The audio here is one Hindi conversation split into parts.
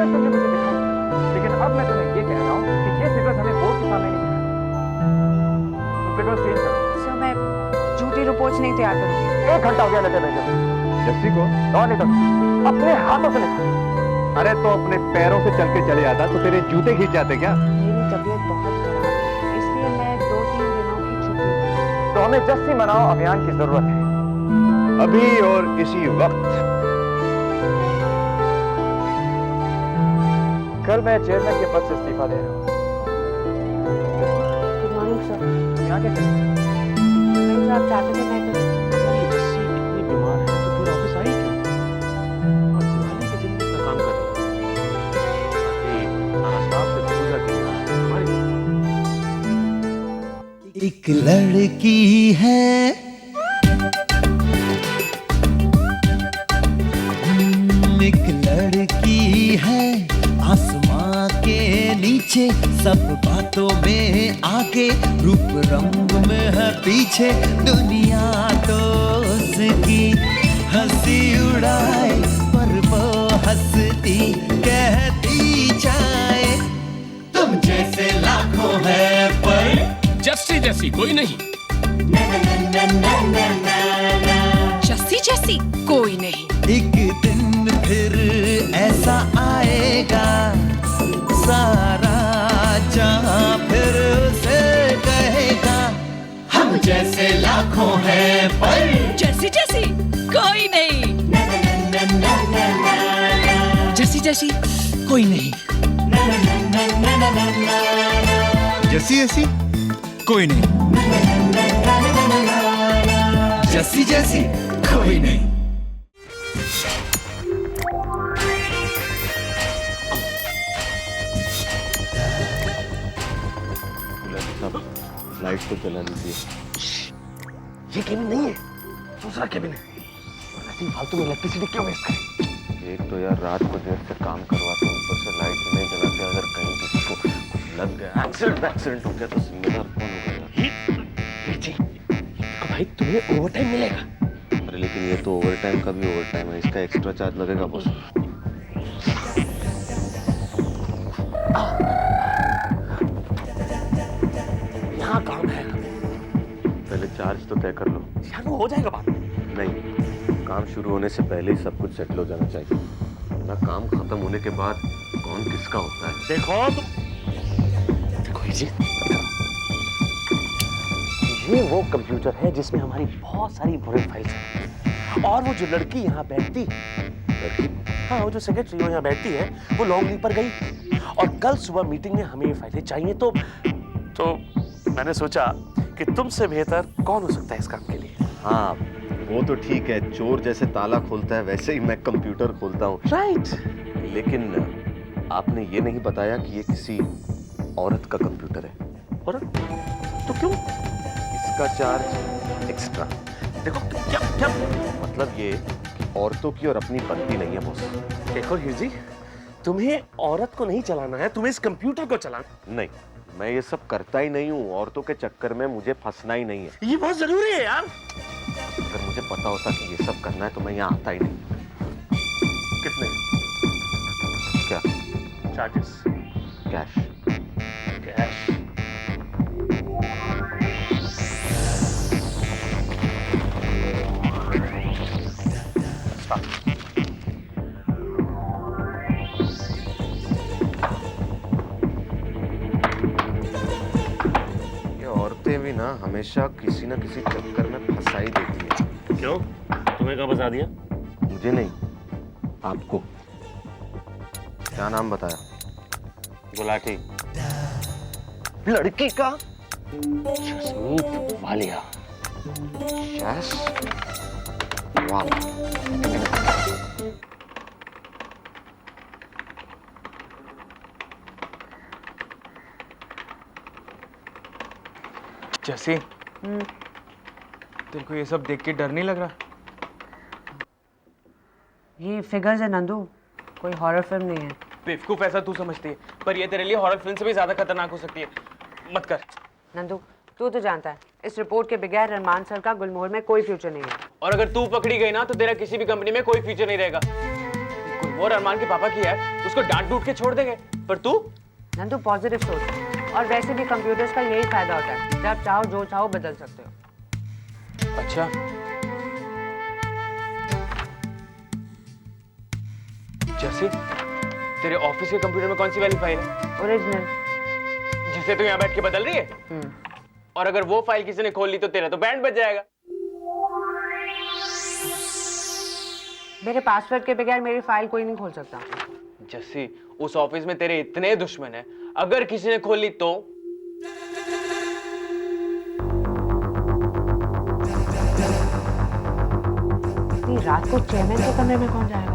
फिगर्स तुमने मुझे दिखाई, लेकिन अब मैं तुम्हें ये कह रहा हूँ कि ये फिगर्स हमें बोर्ड के सामने नहीं दिखाई। तुम फिगर्स चेंज करो। सर मैं झूठी रिपोर्ट्स नहीं तैयार करूंगी। 1 घंटा हो गया लेटे बैठे जस्सी को और नहीं तो अपने हाथों से लिखा। अरे तो अपने पैरों से चल के चले आता तो तेरे जूते खींच जाते क्या? मेरी तबीयत बहुत खराब है, इसलिए मैं 2-3 दिनों की छुट्टी ली। तो हमें जस्सी मनाओ अभियान की जरूरत है अभी और इसी वक्त। कल मैं चेयरमैन के पद से इस्तीफा दे रहा हूँ। Good morning sir. यहाँ के नहीं सर, आप चाहते थे मैं करूं। ये जस्सी इतनी बीमार है तो फिर ऑफिस आई क्यों? और दिवाली के दिन भी इतना काम कर रही है। सारा स्टाफ से पूजा की हमारी एक लड़की है एक लड़की है आसमां के नीचे, सब बातों में आगे, रूप रंग में है पीछे, दुनिया तो उसकी हंसी उड़ाए पर वो हंसती कहती जाए तुम जैसे लाखों है पर जस्सी जैसी कोई नहीं। जस्सी जैसी कोई नहीं। एक दिन फिर ऐसा आएगा, सारा जहां फिर उसे कहेगा हम जैसे लाखों हैं पर जस्सी जैसी कोई नहीं। जस्सी जैसी कोई नहीं। जैसी ऐसी कोई नहीं। जैसी जैसी कोई नहीं। लाइट तो जला दीजिए। ये केबिन नहीं है, दूसरा केबिन है। ऐसी फालतू में इलेक्ट्रिसिटी क्यों वेस्ट करें? एक तो यार रात को देर से काम करवाते हैं, ऊपर से लाइट नहीं जलाते। अगर कहीं किसी को लग गया, एक्सीडेंट हो गया तो जिम्मेदार कौन होगा? भाई तुम्हें ओवरटाइम मिलेगा। अरे लेकिन ये तो ओवरटाइम का भी ओवरटाइम है, इसका एक्स्ट्रा चार्ज लगेगा बॉस। यहाँ काम है। पहले चार्ज तो तय कर लो। यार वो हो जाएगा बात। नहीं, काम शुरू होने से पहले ही सब कुछ सेटल हो जाना चाहिए ना। काम खत्म होने के बाद कौन किसका होता है? देखो जी, ये वो कंप्यूटर है जिसमें हमारी बहुत सारी इंपॉर्टेंट फाइल्स हैं। और वो जो लड़की यहाँ बैठती, हाँ वो जो सेक्रेटरी यहाँ बैठती है, वो लॉन्ग लीव पर गई और कल सुबह मीटिंग में हमें ये फाइलें चाहिए। तो मैंने सोचा कि तुमसे बेहतर कौन हो सकता है इस काम के लिए। हाँ वो तो ठीक है, चोर जैसे ताला खोलता है वैसे ही मैं कंप्यूटर खोलता हूँ। राइट। लेकिन आपने ये नहीं बताया कि ये किसी औरत का कंप्यूटर है। और तो क्यों? इसका चार्ज एक्स्ट्रा। देखो क्या मतलब ये कि औरतों की और अपनी बनती नहीं है बॉस। देखो हीर जी, तुम्हें औरत को नहीं चलाना है, तुम्हें इस कंप्यूटर को चलाना। नहीं, मैं ये सब करता ही नहीं हूँ। औरतों के चक्कर में मुझे फंसना ही नहीं है। ये बहुत जरूरी है यार। अगर मुझे पता होता कि ये सब करना है तो मैं यहाँ आता ही नहीं। कितने क्या? चार्जेस? कैश। कैश? ये औरतें भी ना हमेशा किसी ना किसी चक्कर में फंसाई देती है। क्यों? तुम्हें कब बता दिया? मुझे नहीं, आपको। क्या नाम बताया? गुलाटी। लड़की का जसमीत वालिया। यस वाला। जैसी तेरे को ये सब देख के डर नहीं लग रहा? ये फिगर्स है नंदू, कोई हॉरर फिल्म नहीं है। बेवकूफ ऐसा तू समझती है, पर ये तेरे लिए हॉरर फिल्म से भी ज्यादा खतरनाक हो सकती है। मत कर। नंदू तू तो जानता है इस रिपोर्ट के बगैर रहमान सर का गुलमोहर में कोई फ्यूचर नहीं है। और अगर तू पकड़ी गई ना तो तेरा किसी भी कंपनी में कोई फ्यूचर नहीं रहेगा। गुलमोहर अरमान के पापा की है, उसको डांट डूट के छोड़ देंगे, पर तू नंदू पॉजिटिव सोच, और वैसे भी कंप्यूटर्स का यही फायदा होता है, जब चाहो जो चाहो बदल सकते हो। अच्छा जैसे तेरे ऑफिस के कंप्यूटर में कौन सी वाली फाइल है ओरिजिनल। जिसे तू यहाँ बैठ के बदल रही है? और अगर वो फाइल किसी ने खोल ली तो तेरा तो बैंड बज जाएगा। मेरे पासवर्ड के बगैर मेरी फाइल कोई नहीं खोल सकता। जैसे उस ऑफिस में तेरे इतने दुश्मन हैं, अगर किसी ने खोल ली तो? इतनी रात को चेयरमैन के कमरे में कौन जाएगा?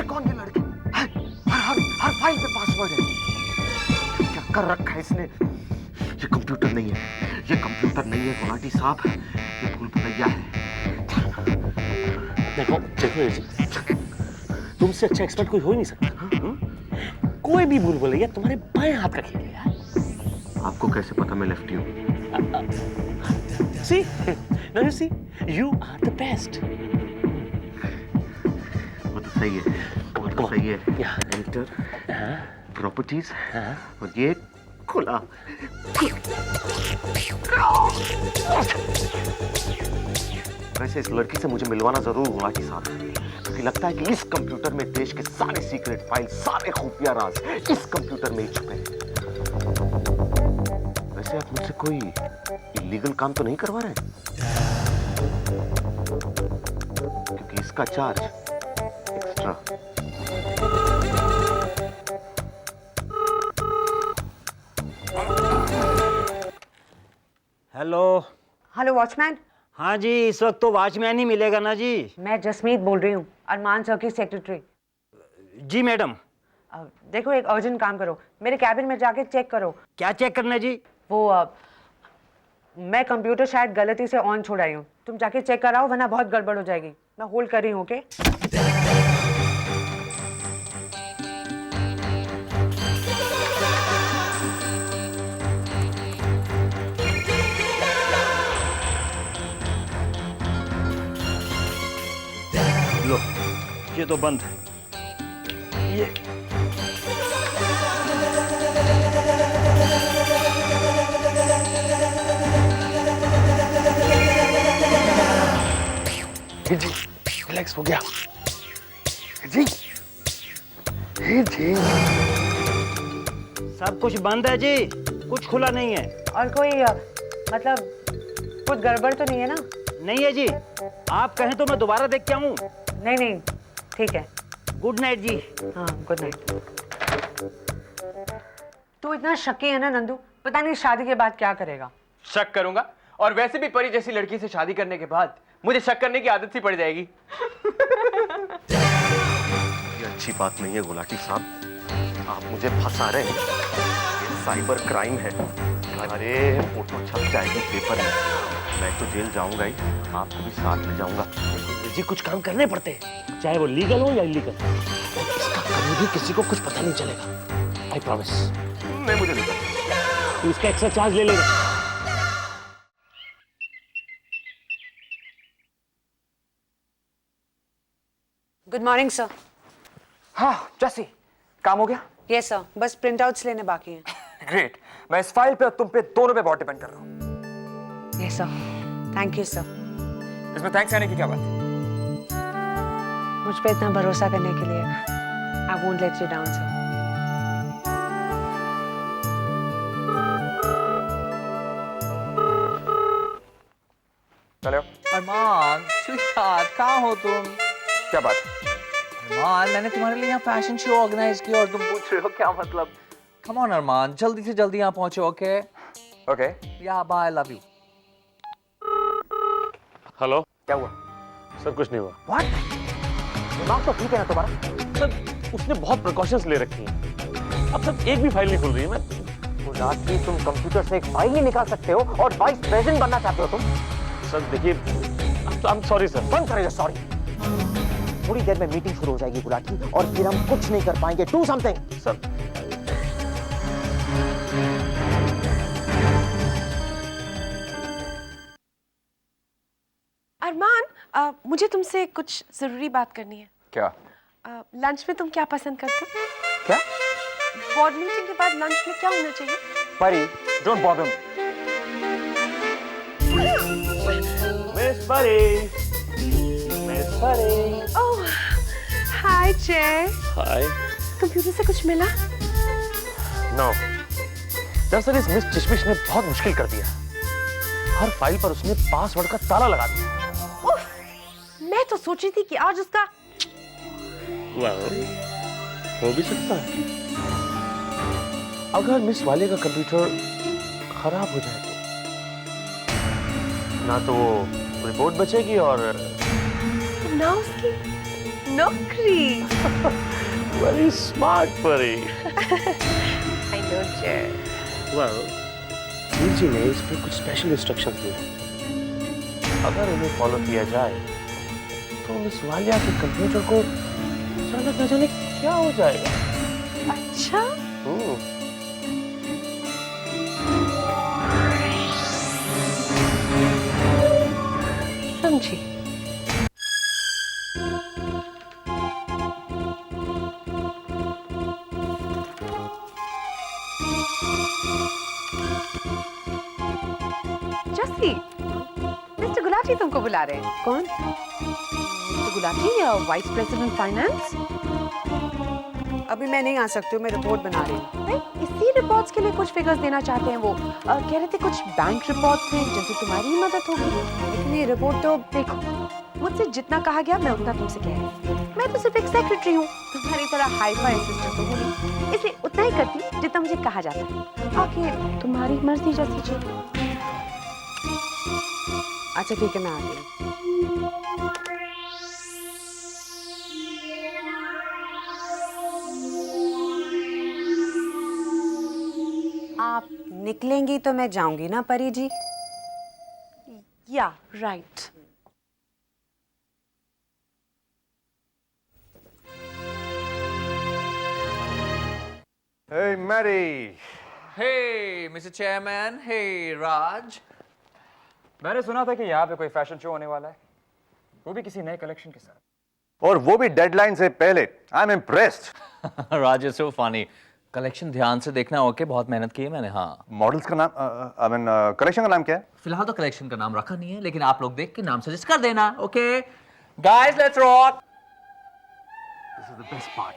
कौन ये लड़की? हर फाइल पे पासवर्ड है। क्या कर रखा है इसने? ये कंप्यूटर नहीं है, ये कंप्यूटर नहीं है गुलाटी साहब, ये भूल भुलैया है। देखो तुमसे अच्छा एक्सपर्ट कोई हो ही नहीं सकता। कोई भी भूल भुलैया तुम्हारे बाएं हाथ का खेल है यार। आपको कैसे पता मैं लेफ्टी हूँ? See, now you see, you are the best. वो तो सही है, वो तो सही है। एंटर, प्रॉपर्टीज, और ये खुला। वैसे इस लड़की से मुझे मिलवाना जरूर गुलाटी साहब, क्योंकि लगता है कि इस कंप्यूटर में देश के सारे सीक्रेट फाइल, सारे खुफिया राज इस कंप्यूटर में ही छुपे हैं। वैसे आप मुझसे कोई इलीगल काम तो नहीं करवा रहे? क्योंकि इसका charge extra. Hello. Hello watchman. हाँ जी, इस वक्त तो वॉचमैन ही मिलेगा ना जी। मैं जसमीत बोल रही हूँ, अरमान सर की सेक्रेटरी। जी मैडम। देखो एक अर्जेंट काम करो, मेरे कैबिन में जाके चेक करो। क्या चेक करना है जी? वो मैं कंप्यूटर शायद गलती से ऑन छोड़ आई हूँ, तुम जाके चेक कराओ वरना बहुत गड़बड़ हो जाएगी। मैं होल्ड कर रही हूँ। ओके लो, ये तो बंद है। ये जी रिलैक्स हो गया जी। जी सब कुछ बंद है जी, कुछ खुला नहीं है। और कोई मतलब कुछ गड़बड़ तो नहीं है ना? नहीं है जी, आप कहें तो मैं दोबारा देख के आऊं? नहीं नहीं ठीक है। गुड नाइट जी। हाँ गुड नाइट। तू इतना शक्की है ना नंदू, पता नहीं शादी के बाद क्या करेगा। शक करूंगा, और वैसे भी परी जैसी लड़की से शादी करने के बाद मुझे शक करने की आदत सी पड़ जाएगी। ये अच्छी बात नहीं है गुलाटी साहब, आप मुझे फंसा रहे हैं। ये साइबर क्राइम है। अरे फोटो छप जाएगी पेपर में, मैं तो जेल जाऊंगा ही, आपको भी साथ ले जाऊंगा। जी कुछ काम करने पड़ते हैं, चाहे वो लीगल हो या इलीगल। इसका कभी भी किसी को कुछ पता नहीं चलेगा, आई प्रॉमिस। नहीं मुझे नहीं पता, तो इसका एक्स्ट्रा चार्ज ले लेगा। Good morning sir. हाँ जैसी, काम हो गया? यस सर, बस प्रिंट आउट्स लेने बाकी हैं। ग्रेट, मैं इस फाइल पे और तुम पे दोनों पे बहुत डिपेंड कर रहा हूँ। Yes sir, thank you sir. इसमें थैंक्स कहने की क्या बात है? मुझ पे इतना भरोसा करने के लिए I won't let you down sir. चलो। अरमान, स्वीटहार्ट, कहाँ हो तुम? क्या बात? अरमान, मैंने तुम्हारे लिए यहाँ फैशन शो ऑर्गेनाइज किया और तुम पूछ रहे हो क्या मतलब? कम ऑन अरमान, जल्दी से जल्दी यहाँ पहुँचो। Okay okay. या बाय, लव यू। हेलो, क्या हुआ? सर कुछ नहीं हुआ। व्हाट? दिमाग तो ठीक है ना तुम्हारा? सर उसने बहुत प्रिकॉशंस ले रखी हैं, अब तक एक भी फाइल नहीं खुल रही है। मैं गुलाटी, तुम कंप्यूटर से एक फाइल ही निकाल सकते हो और वाइस प्रेसिडेंट बनना चाहते हो तुम? सर देखिए, I'm sorry सर। बंद करेगा सॉरी। थोड़ी देर में मीटिंग शुरू हो जाएगी गुलाटी, और फिर हम कुछ नहीं कर पाएंगे। Do something. सर अरमान, मुझे तुमसे कुछ जरूरी बात करनी है। क्या? लंच में तुम क्या पसंद करते हो? क्या? बोर्ड मीटिंग के बाद लंच में क्या होना चाहिए? परी, डोंट बॉदर मी। मिस परी, मिस परी। ओह, हाय जय। हाय। कंप्यूटर से कुछ मिला? नो, दरअसल इस मिस चिशमिश ने बहुत मुश्किल कर दिया। हर फाइल पर उसने पासवर्ड का ताला लगा दिया। उफ, मैं तो सोच रही थी कि आज उसका हो भी सकता है। अगर मिस वाले का कंप्यूटर खराब हो जाए तो ना तो वो रिपोर्ट बचेगी और ना उसकी नौकरी। वेरी स्मार्ट परी। आई नो जय। वेल, वीर जी ने इस पे कुछ स्पेशल इंस्ट्रक्शन दिए। अगर उन्हें फॉलो किया जाए तो मिस वालिया के कंप्यूटर को अचानक न जाने क्या हो जाएगा। अच्छा, समझी। जस्सी, मिस्टर गुलाटी तुमको बुला रहे हैं। कौन? Mister Gulati, vice president finance. अभी मैं नहीं आ सकती हूँ, मैं रिपोर्ट बना रही हूँ। नहीं, इसी रिपोर्ट्स के लिए कुछ फिगर्स देना चाहते हैं वो। कह रहे थे कुछ बैंक रिपोर्ट्स हैं जिनसे तुम्हारी ही मदद होगी। लेकिन ये रिपोर्ट तो देखो, मुझसे जितना कहा गया मैं उतना तुमसे कह रही हूँ। मैं तो सिर्फ एक सेक्रेटरी हूँ, तुम्हारी तरह हाई-फाई असिस्टेंट तो हूँ नहीं, इसलिए उतना ही करती जितना मुझे कहा जाता है। बाकी तुम्हारी मर्जी जैसी चीज। अच्छा ठीक है, मैं आ गई। आप निकलेंगी तो मैं जाऊंगी ना परी जी? या right. Hey, Mary. Hey, Mr. Chairman. Hey, Raj. मैंने सुना था कि यहाँ पे कोई फैशन शो होने वाला है, वो भी किसी नए कलेक्शन के साथ, और वो भी डेडलाइन से पहले। I am impressed. Raj is so funny. Collection ध्यान से देखना, ओके? बहुत मेहनत की है मैंने। हाँ, मॉडल्स का नाम, आई मीन कलेक्शन का नाम क्या है? फिलहाल तो कलेक्शन का नाम रखा नहीं है, लेकिन आप लोग देख के नाम सजेस्ट कर देना, okay? Guys, let's rock. This is the best part.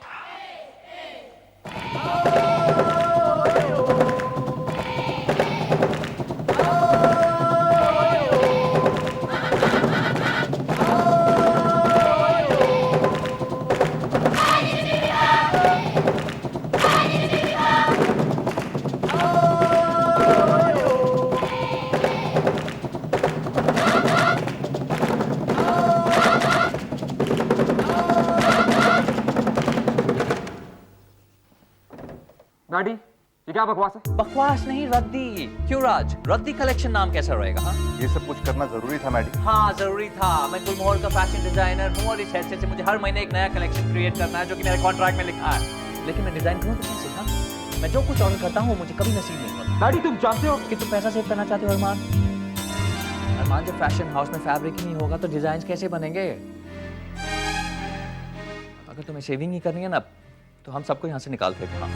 गाड़ी, ये क्या बकवास है? बकवास नहीं, रद्दी। क्यों राज, रद्दी कलेक्शन नाम कैसा रहेगा? हाँ, ये सब कुछ करना जरूरी था मैडी। हाँ जरूरी था। मैं गुलमोहर का फैशन डिजाइनर हूँ और इस हैसियत से मुझे हर महीने एक नया कलेक्शन क्रिएट करना है, जो कि मेरे कॉन्ट्रैक्ट में लिखा है। लेकिन मैं डिजाइन करूँ तो कैसे? हाँ, मैं जो कुछ ऑर्डर करता हूँ मुझे कभी नसीब नहीं होता। गाड़ी, तुम जानते हो कि तुम पैसा सेव करना चाहते हो अरमान? अरमान, जब फैशन हाउस में फैब्रिक ही नहीं होगा तो डिजाइन कैसे बनेंगे? अगर तुम्हें शेविंग ही करनी है ना, तो हम सबको यहाँ से निकालते हैं। हाँ,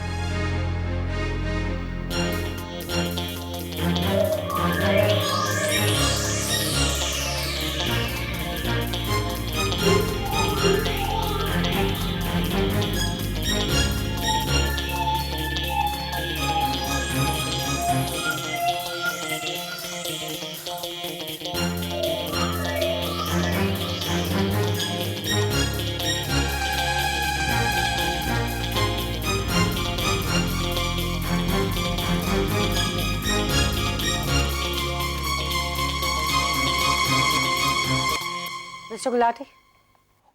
मिस्टर गुलाटी।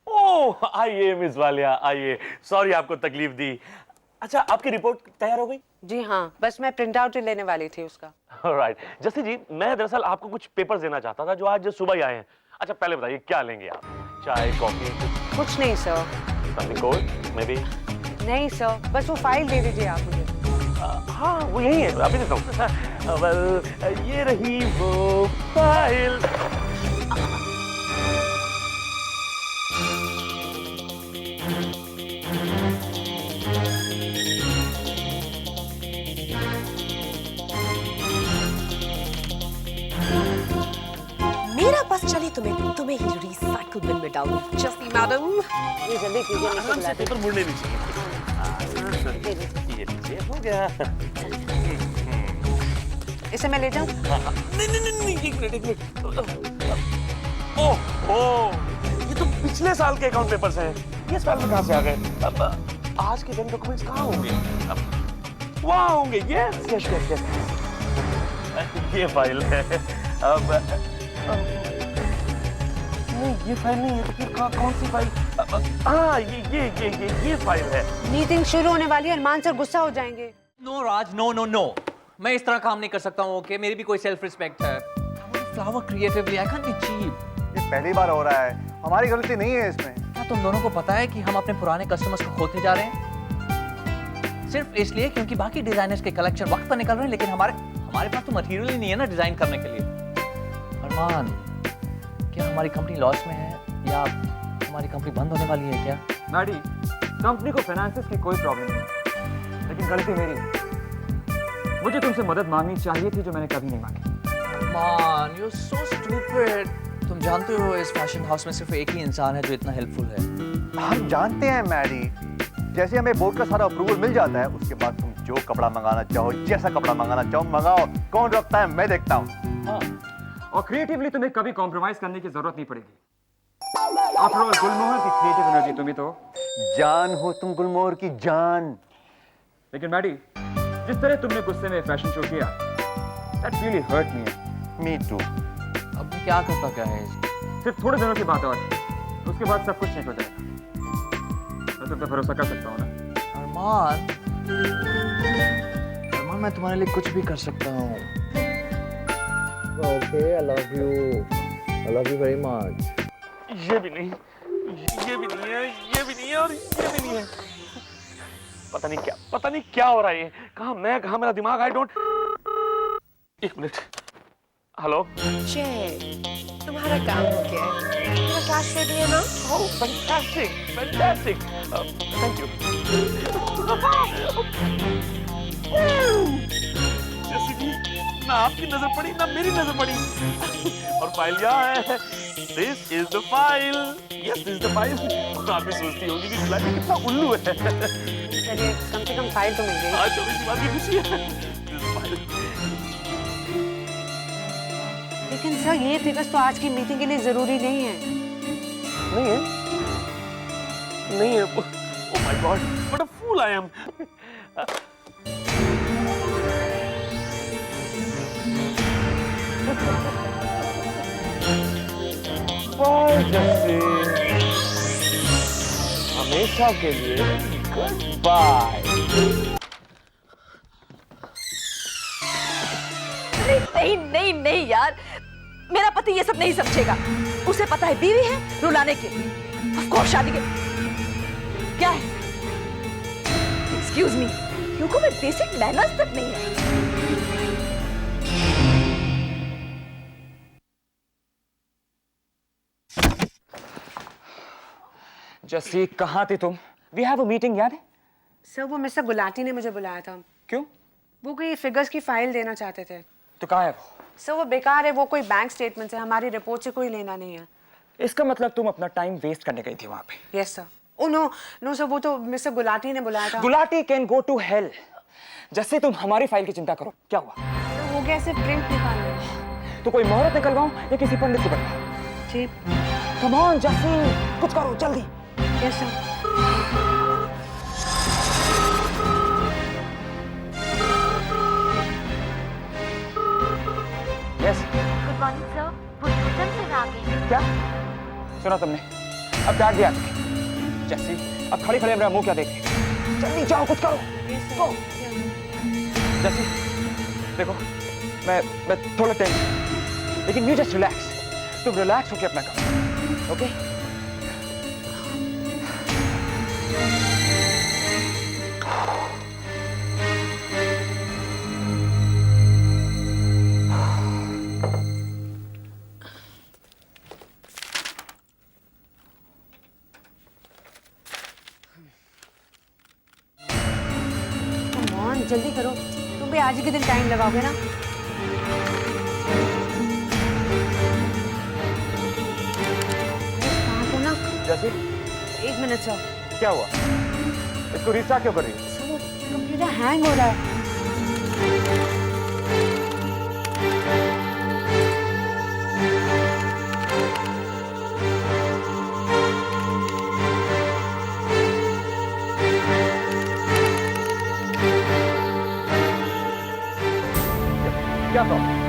ओह, आइए मिस वालिया, आइए। सॉरी आपको तकलीफ दी। अच्छा, आपकी रिपोर्ट तैयार हो गई? जी हाँ, बस मैं प्रिंट आउट ही लेने वाली थी उसका। ऑलराइट। जस्सी जी, मैं दरअसल आपको कुछ पेपर्स देना चाहता था जो आज सुबह ही आए हैं। अच्छा, पहले बताइए क्या लेंगे आप? चाय कॉफी कुछ नहीं sir. Something cold may be? नहीं सर, बस वो फाइल दे दीजिए आप मुझे। हाँ वो यही है, अभी देता हूँ। वेल ये रही वो फाइल। मेरा बस चले तुम्हें ही रिसाइकिल बिन में डालूं। जस्सी मैडम, ये जल्दी कीजिए, नहीं तो बुलाते। पेपर मुड़ने नहीं चाहिए। ये लीजिए, हो गया। इसे मैं ले जाऊं? नहीं, एक मिनट। ओह, ये तो पिछले साल के अकाउंट पेपर्स हैं। ये साल में कहाँ से आ गए? अब आज के बैंक डॉक्यूमेंट्स कहाँ होंगे? वहाँ होंगे। यस। ये फाइल है। अब नहीं, ये फाइल नहीं है तो फिर कौन सी फाइल? हाँ, ये फाइल है। मीटिंग शुरू होने वाली है, अरमान सर गुस्सा हो जाएंगे। नो राज, नो। मैं इस तरह काम नहीं कर सकता हूँ। ओके, मेरी भी कोई सेल्फ रिस्पेक्ट है। Flower creatively, I can't be cheap. ये पहली बार हो रहा है, हमारी गलती नहीं है इसमें। क्या तुम दोनों को पता है कि हम अपने पुराने कस्टमर्स को खोते जा रहे हैं? सिर्फ इसलिए क्योंकि बाकी डिजाइनर्स के कलेक्शन वक्त पर निकल रहे हैं, लेकिन हमारे पास तो मटेरियल ही नहीं है ना डिजाइन करने के लिए। अरमान, क्या हमारी कंपनी लॉस में है या हमारी कंपनी बंद होने वाली है क्या? मैडी, कंपनी को फाइनेंसेस की कोई प्रॉब्लम नहीं, लेकिन गलती मेरी है। मुझे तुमसे मदद मांगनी चाहिए थी जो मैंने कभी नहीं मांगी। अरमान, you're so stupid. तुम जानते हो इस फैशन हाउस में सिर्फ एक ही इंसान है जो इतना हेल्पफुल है। हम जानते हैं मैडी, जैसे हमें बोर्ड का सारा अप्रूवल मिल जाता है, उसके बाद तुम जो कपड़ा मंगाना चाहो, जैसा कपड़ा मंगाना चाहो मंगाओ। कौन रखता है मैं देखता हूँ। हाँ, और क्रिएटिवली तुम्हें कभी कॉम्प्रोमाइज करने की जरूरत नहीं पड़ेगी। आफ्टर ऑल गुलमोहर की क्रिएटिव एनर्जी तुम्ही तो जान हो, तुम गुलमोहर की जान। लेकिन मैडी, जिस तरह तुमने गुस्से में फैशन शो किया, that really hurt me. Me too. अब मैं क्या करता क्या है? सिर्फ थोड़े दिनों की बात और है, उसके बाद सब कुछ ठीक हो जाएगा। मैं तुम पे भरोसा कर सकता हूँ ना? अरमान, मैं तुम्हारे लिए कुछ भी कर सकता हूँ। Okay, I love you very much. ये भी नहीं है और ये भी नहीं है। पता नहीं क्या हो रहा है। कहाँ मैं, कहाँ मेरा दिमाग? I don't. एक मिनट। हेलो जय, तुम्हारा काम हो गया है। मेरा कैश रेडी है ना? Oh fantastic. Thank you. जैसे कि ना आपकी नजर पड़ी ना मेरी नजर पड़ी। और फाइल यहाँ है। This is the file. Yes, this is the file. आप भी सोचती होंगी कि फ्लैट कितना उल्लू है। चलिए, कम से कम फाइल तो मिल गई। आज छोटी सी बात की खुशी है। लेकिन सर, ये फिगर्स तो आज की मीटिंग के लिए जरूरी नहीं है। नहीं है। Oh my god, what a fool I am. हमेशा के लिए गुड बाय। नहीं यार, मेरा पति ये सब नहीं समझेगा। उसे पता है बीवी है रुलाने के लिए। ऑफ कोर्स शादी के क्या है? एक्सक्यूज मी, क्योंकि मैं बेसिक मैनर्स तक नहीं है। जस्सी, कहाँ थी तुम? We have a meeting, याद है? सर, वो मिस्टर गुलाटी ने मुझे बुलाया था। क्यों? वो कोई फिगर्स की फाइल देना चाहते थे। तो कहाँ है वो? सर, वो बेकार है। वो कोई बैंक स्टेटमेंट है, हमारी रिपोर्ट से कोई लेना नहीं है। इसका मतलब तुम अपना टाइम वेस्ट करने गई थी वहाँ पे? Yes sir. Oh no sir, वो तो मिस्टर गुलाटी ने बुलाया था। Gulati can go to hell. जैसे तुम हमारी फाइल की चिंता करो। क्या हुआ? सर, वो कैसे प्रिंट निकालना? तो कोई मोहरत निकलवाऊं या किसी पंडित को बुलाऊं? जी। कम ऑन जस्सी, कुछ करो जल्दी। Yes sir. Yes. Good morning sir, producer sir आ गए। क्या सुना तुमने? अब डांट दिया। जस्सी, अब खड़े खड़े मेरा मुंह क्या देख रही? जल्दी जाओ, कुछ करो। Go. जस्सी, देखो, मैं थोड़ा टेंशन, लेकिन यू जस्ट रिलैक्स। तुम रिलैक्स होके अपना करो, ओके? जल्दी करो, तुम भी आज ही के दिन टाइम लगाओगे ना। कहाँ थे ना? जैसी 1 मिनट सर। क्या हुआ? इसको रीस्टार्ट क्यों कर रही है? सर कंप्यूटर हैंग हो रहा है। क्या था?